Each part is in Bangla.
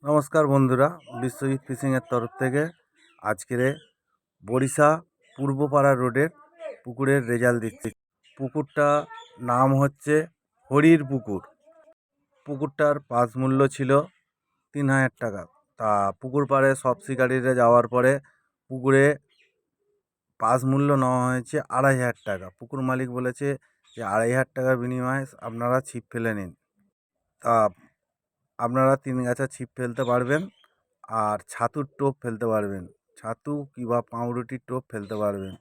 নমস্কার বন্ধুরা, বিশ্বজিৎ ফিশিংয়ের তরফ থেকে আজকের বরিশা পূর্বপাড়া রোডের পুকুরের রেজাল্ট দিচ্ছি। পুকুরটা নাম হচ্ছে হরির পুকুর। পুকুরটার পাস মূল্য ছিল ৩,০০০ টাকা। তা পুকুর পাড়ে সব শিকারীরা যাওয়ার পরে পুকুরে পাস মূল্য নেওয়া হয়েছে ২৫০০ টাকা। পুকুর মালিক বলেছে যে ২৫০০ টাকার বিনিময়ে আপনারা ছিপ ফেলে নিন। তা আপনারা ৩ গাছা ছিপ ফেলতে পারবেন আর ছাতুর টোপ ফেলতে পারবেন, ছাতু কিংবা পাউরুটির টোপ ফেলতে পারবেন।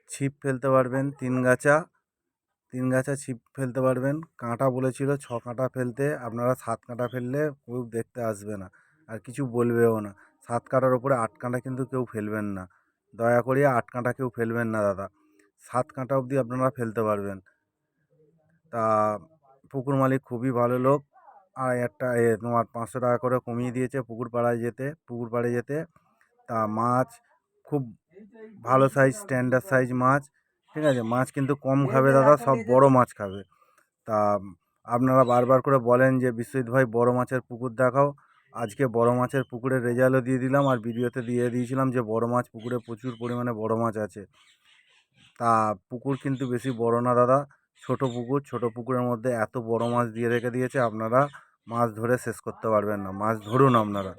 ছিপ ফেলতে পারবেন ৩ গাছা ছিপ ফেলতে পারবেন। কাঁটা বলেছিল ৬ কাঁটা ফেলতে, আপনারা ৭ কাঁটা ফেললে কেউ দেখতে আসবে না আর কিছু বলবেও না। ৭ কাঁটার ওপরে ৮ কাঁটা কিন্তু কেউ ফেলবেন না, দয়া করে ৮ কাঁটা কেউ ফেলবেন না দাদা। ৭ কাঁটা অবধি আপনারা ফেলতে পারবেন। তা পুকুর মালিক খুবই ভালো লোক, আর একটা তোমার ৫০০ টাকা করে কমিয়ে দিয়েছে পুকুর পাড়ে যেতে। তা মাছ খুব ভালো সাইজ, স্ট্যান্ডার্ড সাইজ মাছ, ঠিক আছে। মাছ কিন্তু কম খাবে দাদা, সব বড় মাছ খাবে। তা আপনারা বারবার করে বলেন যে বিশ্বজিৎ ভাই বড় মাছের পুকুর দেখাও। আজকে বড় মাছের পুকুরের রেজাল্টও দিয়ে দিলাম, আর ভিডিওতে দিয়ে দিয়েছিলাম যে বড় মাছ পুকুরে প্রচুর পরিমাণে বড় মাছ আছে। তা পুকুর কিন্তু বেশি বড় না দাদা, ছোট পুকুর। ছোট পুকুরের মধ্যে এত বড় মাছ দিয়ে রেখে দিয়েছে, আপনারা মাছ ধরে শেষ করতে পারবেন না। মাছ ধরুন আপনারা।